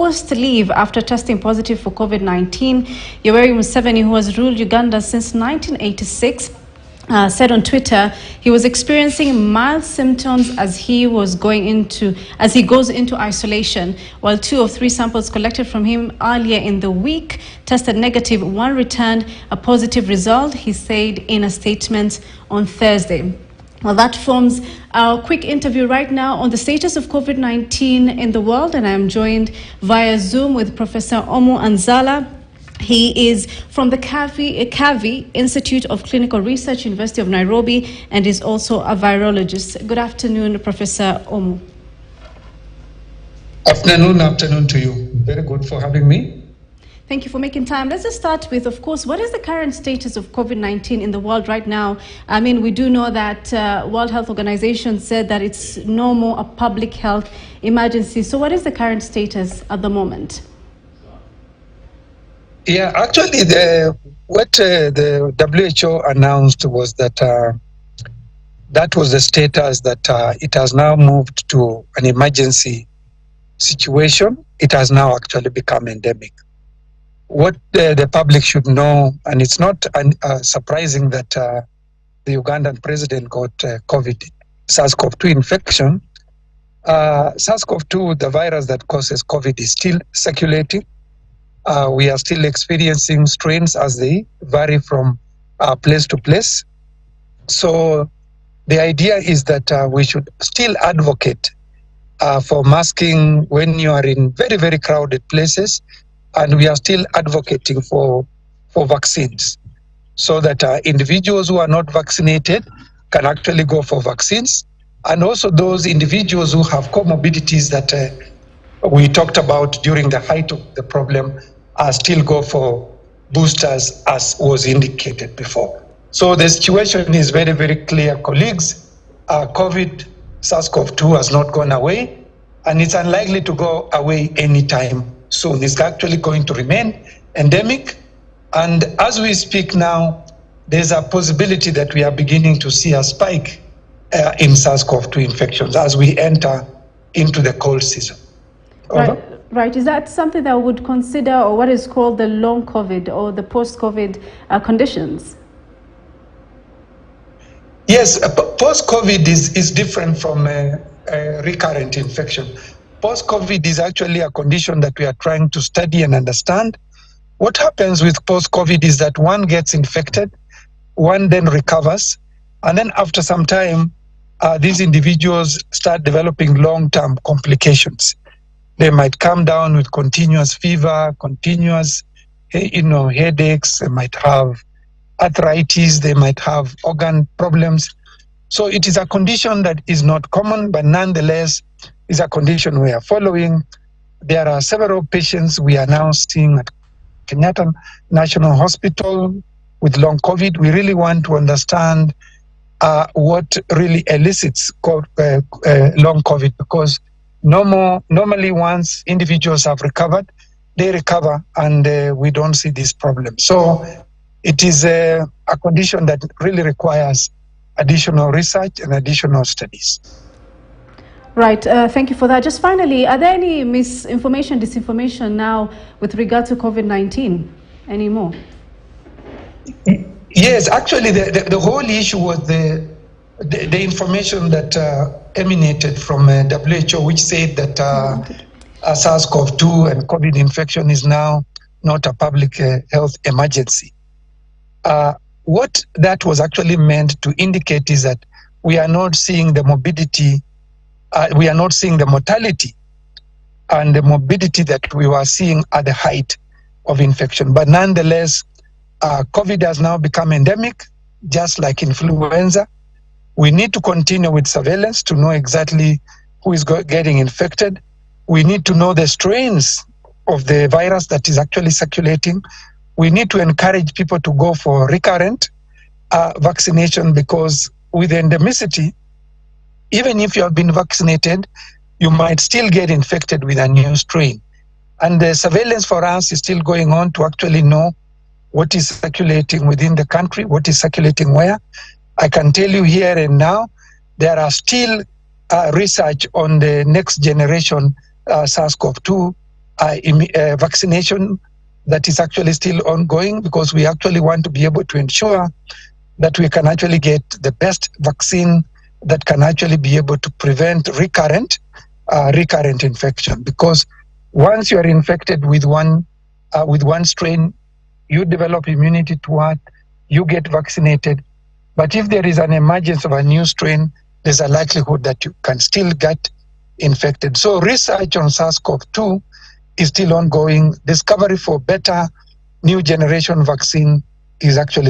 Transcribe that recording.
forced leave after testing positive for COVID-19. Yoweri Museveni, who has ruled Uganda since 1986, said on Twitter he was experiencing mild symptoms as he goes into isolation, while 2 of 3 samples collected from him earlier in the week tested negative. One returned a positive result, he said in a statement on Thursday. Well, that forms our quick interview right now on the status of COVID-19 in the world, and I am joined via Zoom with Professor Omu Anzala. He is from the Kavi Institute of Clinical Research, University of Nairobi, and is also a virologist. Good afternoon, Professor Omu. Afternoon to you. Very good for having me. Thank you for making time. Let's just start with, of course, what is the current status of COVID-19 in the world right now? I mean, we do know that World Health Organization said that it's no more a public health emergency. So what is the current status at the moment? Yeah, actually, what the WHO announced was that that was the status, that it has now moved to an emergency situation. It has now actually become endemic. What the public should know, and it's not surprising that the Ugandan president got COVID, SARS-CoV-2 infection. SARS-CoV-2, the virus that causes COVID, is still circulating. We are still experiencing strains as they vary from place to place. So the idea is that we should still advocate for masking when you are in very, very crowded places. And we are still advocating for vaccines so that individuals who are not vaccinated can actually go for vaccines. And also those individuals who have comorbidities that we talked about during the height of the problem still go for boosters as was indicated before. So the situation is very, very clear, colleagues. COVID, SARS-CoV-2 has not gone away, and it's unlikely to go away anytime soon. It's actually going to remain endemic. And as we speak now, there's a possibility that we are beginning to see a spike in SARS-CoV-2 infections as we enter into the cold season. Right. Is that something that we would consider, or what is called the long COVID or the post-COVID conditions? Yes, post-COVID is different from recurrent infection. Post-COVID is actually a condition that we are trying to study and understand. What happens with post-COVID is that one gets infected, one then recovers, and then after some time, these individuals start developing long-term complications. They might come down with continuous fever, continuous headaches, they might have arthritis, they might have organ problems. So it is a condition that is not common, but nonetheless is a condition we are following. There are several patients we are now seeing at Kenyatta National Hospital with long COVID. We really want to understand what really elicits long COVID, because normally once individuals have recovered, they recover and we don't see this problem. So it is a condition that really requires additional research and additional studies. Right, thank you for that. Just finally, are there any misinformation, disinformation now with regard to COVID-19 anymore? Yes, actually the whole issue was the information that emanated from WHO, which said that SARS-CoV-2 and COVID infection is now not a public health emergency. What that was actually meant to indicate is that we are not seeing the morbidity, we are not seeing the mortality and the morbidity that we were seeing at the height of infection. But nonetheless, COVID has now become endemic, just like influenza. We need to continue with surveillance to know exactly who is getting infected. We need to know the strains of the virus that is actually circulating. We need to encourage people to go for recurrent vaccination, because with endemicity, even if you have been vaccinated, you might still get infected with a new strain. And the surveillance for us is still going on to actually know what is circulating within the country, what is circulating where. I can tell you here and now, there are still research on the next generation SARS-CoV-2 vaccination that is actually still ongoing, because we actually want to be able to ensure that we can actually get the best vaccine that can actually be able to prevent recurrent infection. Because once you are infected with one strain, you develop immunity to it, you get vaccinated. But if there is an emergence of a new strain, there's a likelihood that you can still get infected. So research on SARS-CoV-2 is still ongoing. Discovery for better new generation vaccine is actually